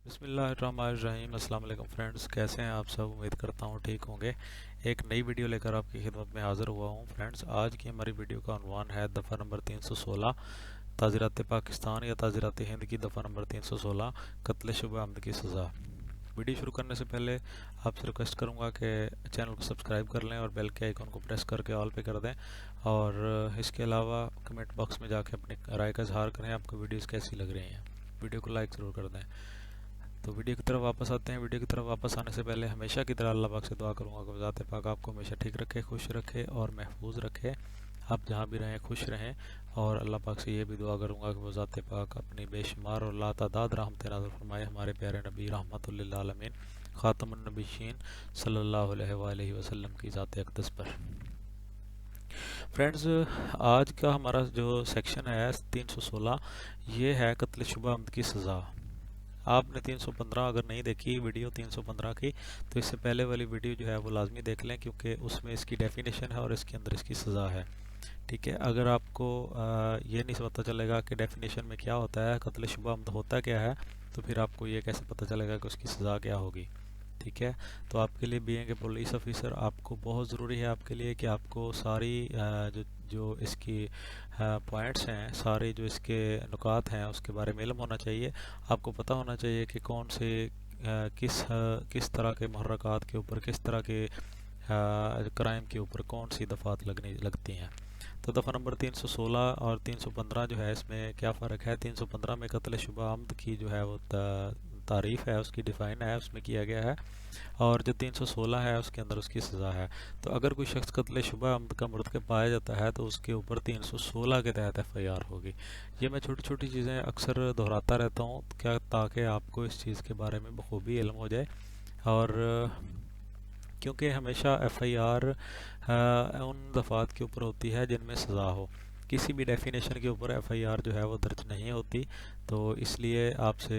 बिस्मिल्लाहिर्रहमानिर्रहीम। अस्सलाम वालेकुम फ्रेंड्स, कैसे हैं आप सब? उम्मीद करता हूँ ठीक होंगे। एक नई वीडियो लेकर आपकी खिदमत में हाज़िर हुआ हूँ फ्रेंड्स। आज की हमारी वीडियो का उन्वान है दफ़ा नंबर 316, ताज़ीरात पाकिस्तान या ताज़ीरात हिंद की दफ़ा नंबर 316, कत्ल शुबा अमद की सज़ा। वीडियो शुरू करने से पहले आपसे रिक्वेस्ट करूंगा कि चैनल को सब्सक्राइब कर लें और बेल के आइकन को प्रेस करके ऑल पे कर दें, और इसके अलावा कमेंट बॉक्स में जाके अपनी राय का इजहार करें, आपको वीडियोस कैसी लग रही हैं। वीडियो को लाइक ज़रूर कर दें। तो वीडियो की तरफ वापस आते हैं। वीडियो की तरफ वापस आने से पहले हमेशा की तरह अल्लाह पाक से दुआ करूंगा कि ज़ात पाक आपको हमेशा ठीक रखे, खुश रखे और महफूज रखे। आप जहाँ भी रहें खुश रहें। और अल्लाह पाक से ये भी दुआ करूंगा कि वो ज़ात पाक अपनी बेशुमार और लातादाद रहमत नाज़िल फरमाए हमारे प्यारे नबी रहमतुल लिल आलमीन ख़ातमुन नबिय्यीन सल्लल्लाहु अलैहि वसल्लम की ज़ात अक़दस पर। फ्रेंड्स, आज का हमारा जो सेक्शन है 316, ये है कत्ल शुबा अमद की सज़ा। आपने 315 अगर नहीं देखी वीडियो 315 की, तो इससे पहले वाली वीडियो जो है वो लाजमी देख लें, क्योंकि उसमें इसकी डेफिनेशन है और इसके अंदर इसकी सज़ा है। ठीक है, अगर आपको ये नहीं पता चलेगा कि डेफिनेशन में क्या होता है, कत्ल शुबा अमद होता क्या है, तो फिर आपको ये कैसे पता चलेगा कि उसकी सज़ा क्या होगी। ठीक है, तो आपके लिए बीइंग ए पुलिस ऑफिसर आपको बहुत ज़रूरी है आपके लिए कि आपको सारी जो जो इसकी पॉइंट्स हैं, सारे जो इसके नुकात हैं उसके बारे में इल्म होना चाहिए। आपको पता होना चाहिए कि कौन से किस तरह के मुहर्रकात के ऊपर, किस तरह के क्राइम के ऊपर कौन सी दफ़ात लगती हैं। तो दफ़ा नंबर 316 और 315 जो है, इसमें क्या फ़र्क है? 315 में कत्ल शुबा अमद की जो है वो तारीफ़ है, उसकी डिफ़ाइन है, उसमें किया गया है, और जो 316 है उसके अंदर उसकी सज़ा है। तो अगर कोई शख्स कत्ल शुबा अमद का मुर्तकब पाया जाता है तो उसके ऊपर 316 के तहत एफ़आईआर होगी। ये मैं छोटी छोटी चीज़ें अक्सर दोहराता रहता हूँ, क्या ताकि आपको इस चीज़ के बारे में बखूबी इल्म हो जाए। और क्योंकि हमेशा एफ़आईआर उन दफ़ात के ऊपर होती है जिनमें सज़ा हो, किसी भी डेफिनेशन के ऊपर एफ़आईआर जो है वो दर्ज नहीं होती। तो इसलिए आपसे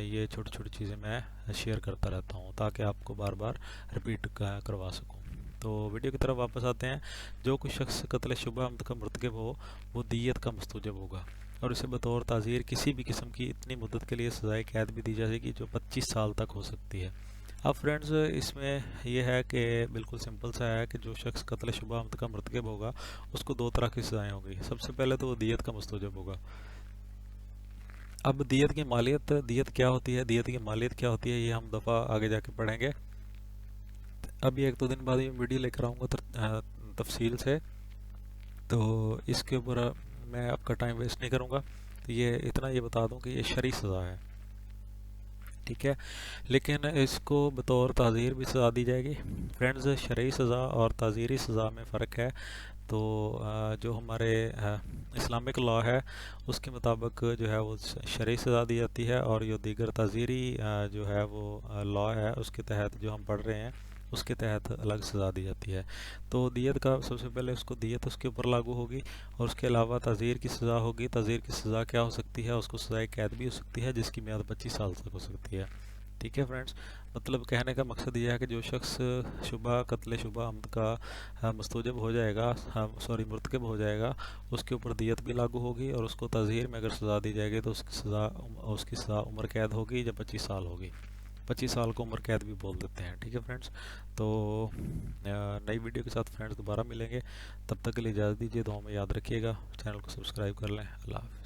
ये छोटी छोटी चीज़ें मैं शेयर करता रहता हूँ ताकि आपको बार बार रिपीट करवा सकूँ। तो वीडियो की तरफ वापस आते हैं। जो कोई शख्स कत्ल शुबा अमद का मुर्तकब हो वो दियत का मुस्तौजब होगा, और इसे बतौर ताज़ीर किसी भी किस्म की इतनी मुद्दत के लिए सज़ाए कैद भी दी जाएगी जो 25 साल तक हो सकती है। अब फ्रेंड्स, इसमें यह है कि बिल्कुल सिंपल सा है कि जो शख्स कत्ल शुबा अमद का मुर्तकब होगा उसको दो तरह की सज़ाएँ होंगी। सबसे पहले तो वो दियत का मुस्तौजब होगा। अब दियत क्या होती है, दियत की मालियत क्या होती है, ये हम दफ़ा आगे जाके पढ़ेंगे। अभी एक दो दिन बाद ये वीडियो लेकर आऊँगा तफसील से, तो इसके ऊपर मैं आपका टाइम वेस्ट नहीं करूँगा। तो ये इतना ये बता दूँ कि ये शरई सज़ा है। ठीक है, लेकिन इसको बतौर ताज़ीर भी सज़ा दी जाएगी। फ्रेंड्स, शरई सज़ा और ताज़ीरी सज़ा में फ़र्क है। तो जो हमारे इस्लामिक लॉ है उसके मुताबिक जो है वो शरई सज़ा दी जाती है, और जो दीगर ताज़ीरी जो है वो लॉ है उसके तहत जो हम पढ़ रहे हैं उसके तहत अलग सज़ा दी जाती है। तो दियत का सबसे पहले उसको दियत उसके ऊपर लागू होगी, और उसके अलावा ताज़ीर की सज़ा होगी। ताज़ीर की सज़ा क्या हो सकती है? उसको सज़ाए कैद भी हो सकती है जिसकी मियाद 25 साल तक हो सकती है। ठीक है फ्रेंड्स, मतलब कहने का मकसद ये है कि जो शख्स कत्ल शुबा अमद का मुस्तौजब हो जाएगा, मुर्तकब हो जाएगा, उसके ऊपर दियत भी लागू होगी, और उसको ताज़ीर में अगर सज़ा दी जाएगी तो उसकी सज़ा उम्र कैद होगी या 25 साल होगी। 25 साल को उम्र कैद भी बोल देते हैं। ठीक है फ्रेंड्स, तो नई वीडियो के साथ फ्रेंड्स दोबारा मिलेंगे। तब तक के लिए इजाज़त दीजिए, दुआ में याद रखिएगा, चैनल को सब्सक्राइब कर लें। अल्लाह हाफ़िज़।